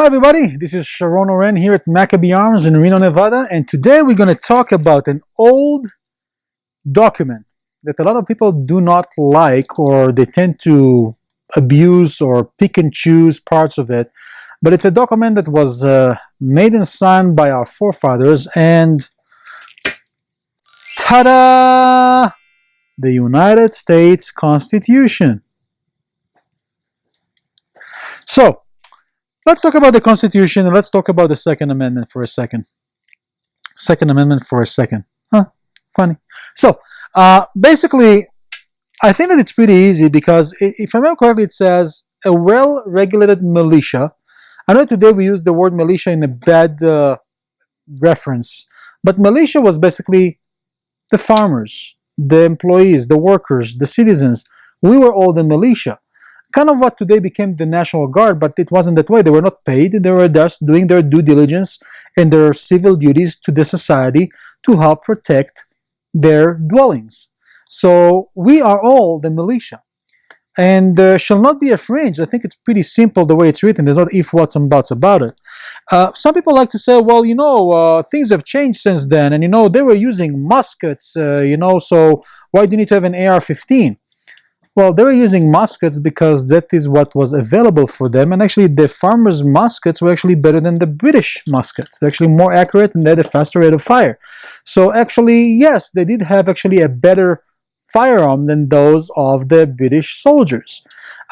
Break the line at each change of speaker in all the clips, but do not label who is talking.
Hi everybody, this is Reno NV here at Maccabee Arms in Reno, Nevada, and today we're going to talk about an old document that a lot of people do not like, or they tend to abuse or pick and choose parts of it. But it's a document that was made and signed by our forefathers, and ta-da! The United States Constitution. So, let's talk about the Constitution, and let's talk about the Second Amendment for a second. Second Amendment for a second. Huh, funny. So, basically, I think that it's pretty easy because, if I remember correctly, it says, a well-regulated militia. I know today we use the word militia in a bad reference, but militia was basically the farmers, the employees, the workers, the citizens. We were all the militia. Kind of what today became the National Guard, but it wasn't that way. They were not paid. They were just doing their due diligence and their civil duties to the society to help protect their dwellings. So we are all the militia, and shall not be infringed. I think it's pretty simple the way it's written. There's not if, whats, and buts about it. Some people like to say, well, things have changed since then, and they were using muskets, so why do you need to have an AR-15? Well, they were using muskets because that is what was available for them, and actually the farmers' muskets were actually better than the British muskets. They're actually more accurate and they had a faster rate of fire. So actually, yes, they did have actually a better firearm than those of the British soldiers.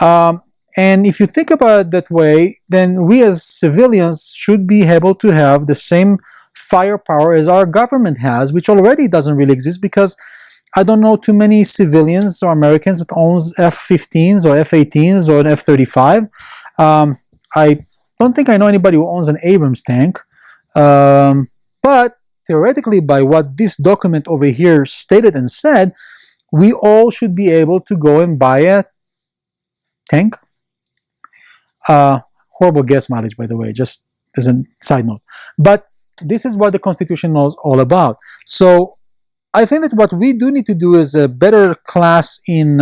And if you think about it that way, then we as civilians should be able to have the same firepower as our government has, which already doesn't really exist, because I don't know too many civilians or Americans that owns F-15s or F-18s or an F-35. I don't think I know anybody who owns an Abrams tank. But theoretically, by what this document over here stated and said, we all should be able to go and buy a tank. Horrible gas mileage, by the way, just as a side note. But this is what the Constitution is all about. So I think that what we do need to do is a better class in,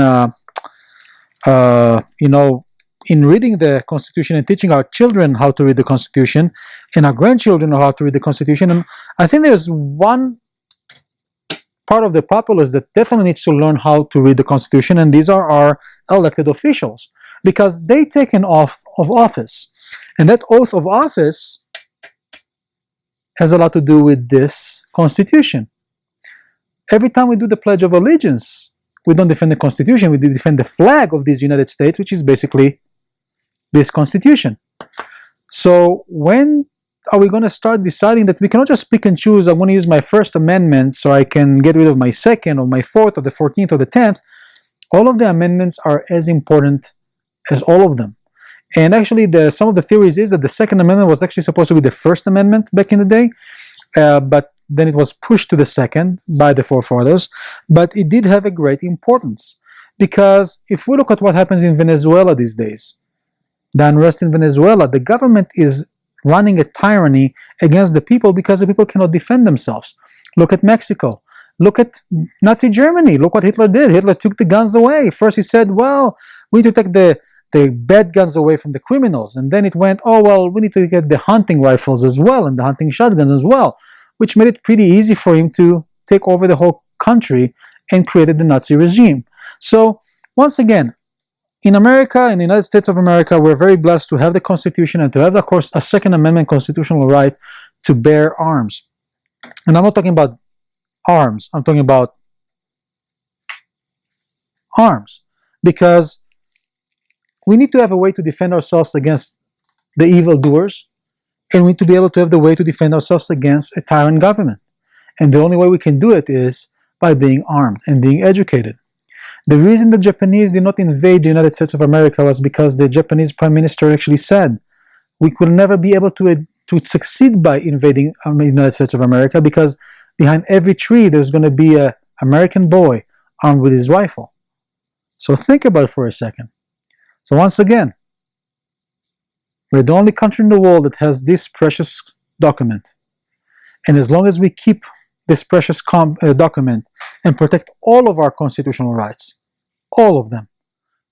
in reading the Constitution and teaching our children how to read the Constitution, and our grandchildren how to read the Constitution. And I think there's one part of the populace that definitely needs to learn how to read the Constitution, and these are our elected officials, because they take an oath of office, and that oath of office has a lot to do with this Constitution. Every time we do the Pledge of Allegiance, we don't defend the Constitution, we defend the flag of these United States, which is basically this Constitution. So when are we going to start deciding that we cannot just pick and choose, I'm going to use my First Amendment so I can get rid of my Second or my Fourth or the 14th or the 10th? All of the amendments are as important as all of them. And actually, some of the theories is that the Second Amendment was actually supposed to be the First Amendment back in the day, but then it was pushed to the second by the forefathers. But it did have a great importance, because if we look at what happens in Venezuela these days, the unrest in Venezuela, the government is running a tyranny against the people because the people cannot defend themselves. Look at Mexico. Look at Nazi Germany. Look what Hitler did. Hitler took the guns away. First he said, well, we need to take the bad guns away from the criminals. And then it went, oh, well, we need to get the hunting rifles as well and the hunting shotguns as well, which made it pretty easy for him to take over the whole country and created the Nazi regime. So, once again, in America, in the United States of America, we're very blessed to have the Constitution and to have, of course, a Second Amendment constitutional right to bear arms. And I'm not talking about arms, I'm talking about arms. Because we need to have a way to defend ourselves against the evildoers, and we need to be able to have the way to defend ourselves against a tyrant government. And the only way we can do it is by being armed and being educated. The reason the Japanese did not invade the United States of America was because the Japanese Prime Minister actually said, we will never be able to succeed by invading the United States of America, because behind every tree there's going to be an American boy armed with his rifle. So think about it for a second. So once again, we're the only country in the world that has this precious document. And as long as we keep this precious document and protect all of our constitutional rights, all of them,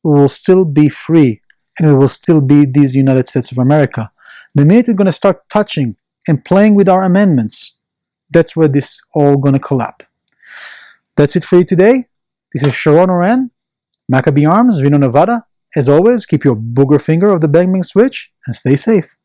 we will still be free, and we will still be these United States of America. The minute we're going to start touching and playing with our amendments, that's where this all going to collapse. That's it for you today. This is Sharon Oren, Maccabee Arms, Reno, Nevada. As always, keep your booger finger of the bang bang switch and stay safe.